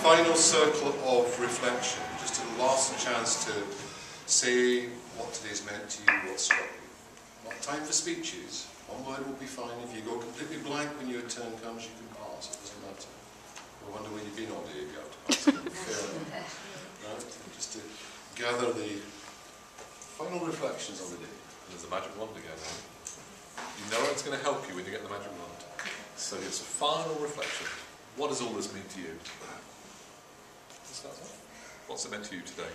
final circle of reflection, just a last chance to say what today's meant to you, what struck you. Not time for speeches. One word will be fine. If you go completely blank when your turn comes, you can pass. It doesn't matter. I wonder where you've been all day if you have to pass. Fair enough. Right? Just to gather the final reflections on the day. And there's a magic wand again. You know it's going to help you when you get the magic wand. So it's a final reflection. What does all this mean to you? What's it meant to you today?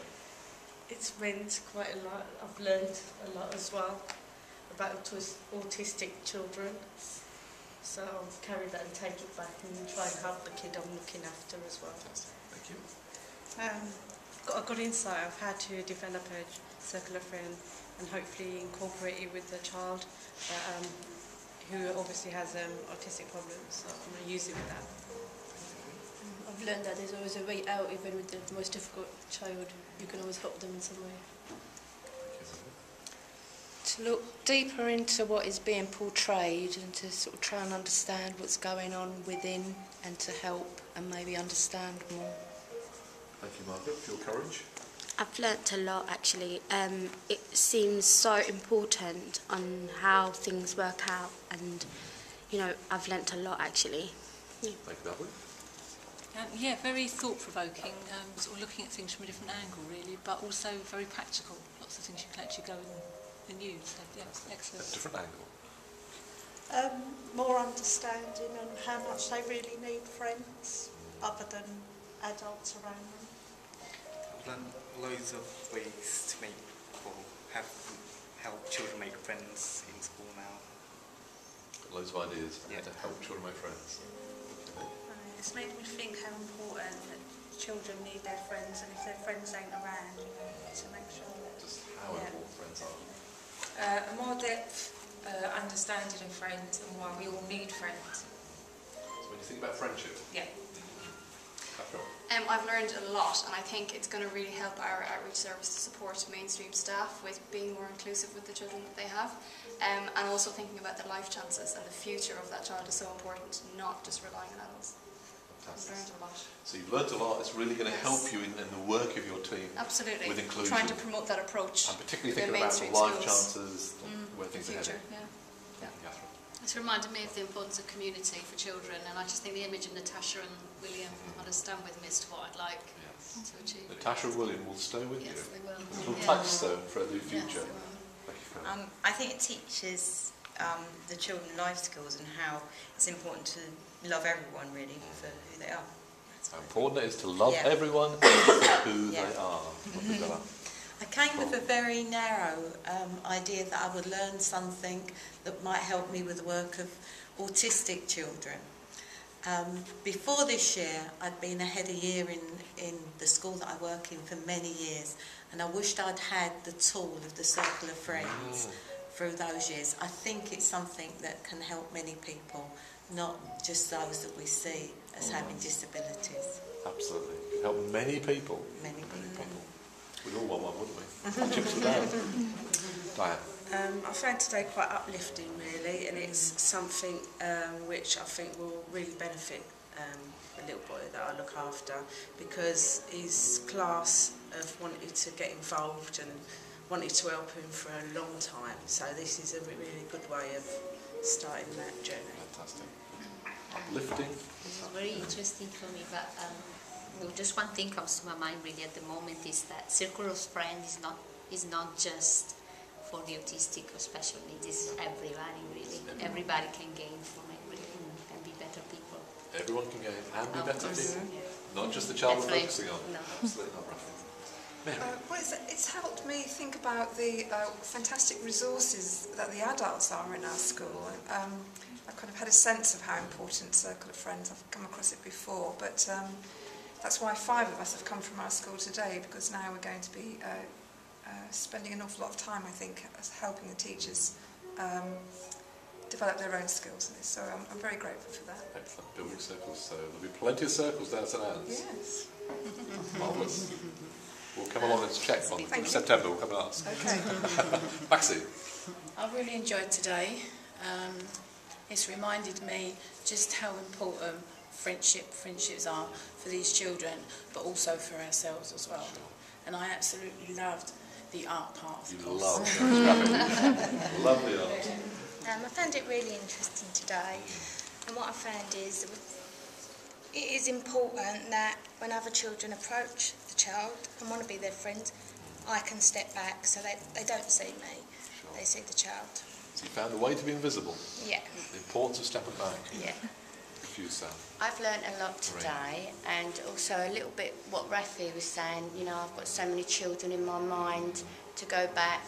It's meant quite a lot. I've learned a lot as well about autistic children. So I'll carry that and take it back and try and help the kid I'm looking after as well. Fantastic. Thank you. Got a good insight of how to develop a circle of friends and hopefully incorporate it with the child who obviously has autistic problems. So I'm going to use it with that. I've learned that there's always a way out, even with the most difficult child. You can always help them in some way. To look deeper into what is being portrayed and to sort of try and understand what's going on within and to help and maybe understand more. Thank you, Margaret, for your courage. I've learnt a lot actually. It seems so important on how things work out, and you know, I've learnt a lot actually. Yeah. Thank you, Margaret. Yeah, very thought-provoking, sort of looking at things from a different angle really, but also very practical. Lots of things you can actually go and use. So yeah, it's excellent. A different angle. More understanding on how much they really need friends other than adults around them. I've learned loads of ways to make or help children make friends in school now. Loads of ideas to help children make friends. It's made me think how important that children need their friends, and if their friends ain't around, you know, to make sure that... Just how important friends are. A more depth understanding of friends and why we all need friends. So when you think about friendship? Yeah. I've learned a lot, and I think it's going to really help our outreach service to support mainstream staff with being more inclusive with the children that they have, and also thinking about the life chances and the future of that child is so important, not just relying on adults. I've learned a lot. So you've learned a lot. It's really going to help you in the work of your team. Absolutely. With inclusion. Trying to promote that approach. And particularly thinking about the life chances, where things are heading. It's reminded me of the importance of community for children, and I just think the image of Natasha and William on a stand with me is what I'd like to achieve. Natasha and William will stay with you. Yes, they will. A little touchstone for the future. Yes, I think it teaches the children life skills and how it's important to love everyone really for who they are. How important it is to love everyone who they are. I came with a very narrow idea that I would learn something that might help me with the work of autistic children. Before this year, I'd been a head of year in the school that I work in for many years, and I wished I'd had the tool of the Circle of Friends through those years. I think it's something that can help many people, not just those that we see as having disabilities. Absolutely. It can help many people. Many people. We'd all want one, wouldn't we? Chips for Diane. I found today quite uplifting really, and it's something which I think will really benefit the little boy that I look after, because his class have wanted to get involved and wanted to help him for a long time, so this is a really good way of starting that journey. Fantastic. Uplifting. This is very interesting for me, but just one thing comes to my mind really at the moment is that Circle of Friends is not just for the autistic or special needs. It's everybody really. Everybody can gain from it really and be better people. Everyone can gain and be better people. Not just the child we're focusing on. No. Absolutely not. Well, it's helped me think about the fantastic resources that the adults are in our school. I've kind of had a sense of how important Circle of Friends, I've come across it before, but that's why 5 of us have come from our school today, because now we're going to be spending an awful lot of time, I think, helping the teachers develop their own skills in this. So I'm very grateful for that. Excellent. Building circles. So there'll be plenty of circles down St Anne's. Yes. Marvellous. We'll come along and check on September. We'll come and ask. Okay. Maxine. I really enjoyed today. It's reminded me just how important friendships are for these children, but also for ourselves as well. And I absolutely loved the art part of the course. Love the art. I found it really interesting today, and what I found is it is important that when other children approach the child and want to be their friend, I can step back so they don't see me, they see the child. So you found a way to be invisible. Yeah. The importance of stepping back. Yeah. For you, Sam. I've learnt a lot today, and also a little bit what Rafi was saying. You know, I've got so many children in my mind to go back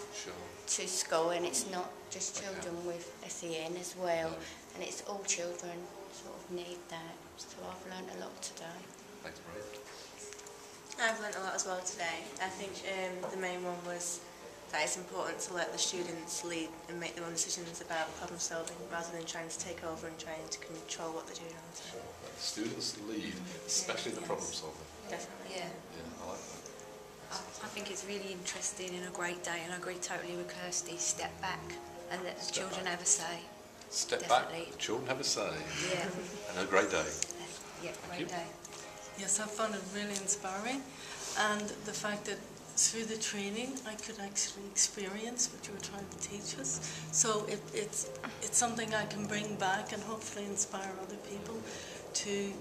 to school, and it's not just children with SEN as well, and it's all children sort of need that. So I've learnt a lot today. Thanks, Maria. I've learnt a lot as well today. I think the main one was that it's important to let the students lead and make their own decisions about problem solving rather than trying to take over and trying to control what they're doing all the time. Let the students lead, especially the problem solving. Definitely. Yeah. Yeah, I like that. I think it's really interesting and a great day, and I agree totally with Kirsty. Step back and let the children have a say. Step Definitely. back, the children have a say. Yeah. And a great day. Yeah, great day. Yes, I found it really inspiring, and the fact that through the training I could actually experience what you were trying to teach us. So it's something I can bring back and hopefully inspire other people to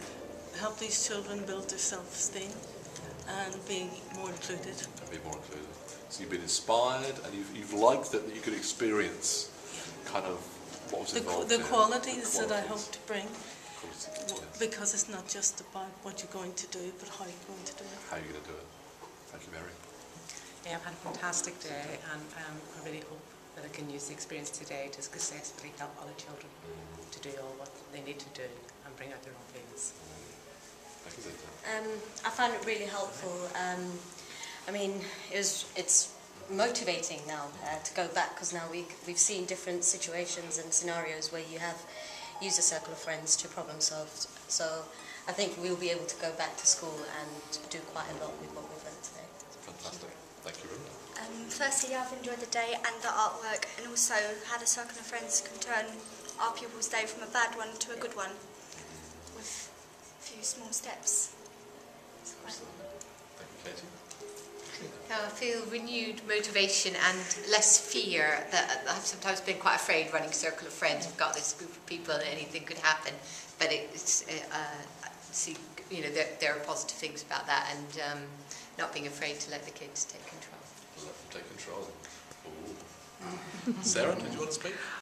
help these children build their self-esteem and be more included. Be more included. So you've been inspired, and you've liked that you could experience kind of what was involved The in qualities that I hope to bring, Yes. because it's not just about what you're going to do, but how you're going to do it. How are you going to do it? Thank you, Mary. Yeah, I've had a fantastic day, and I really hope that I can use the experience today to successfully help other children to do all what they need to do and bring out their own feelings. I found it really helpful. I mean, it's motivating now to go back, because now we've seen different situations and scenarios where you have used a circle of friends to problem solve. So I think we'll be able to go back to school and do quite a lot with what we've learned today. Fantastic. Thank you, Rita. Firstly, I've enjoyed the day and the artwork, and also had a circle of friends can turn our pupils' day from a bad one to a good one with a few small steps. Thank you, Katie. I feel renewed motivation and less fear. That I've sometimes been quite afraid running Circle of Friends. We've got this group of people and anything could happen. But it's, see, you know, there are positive things about that, and not being afraid to let the kids take control. Let them take control. Ooh. Sarah, did you want to speak?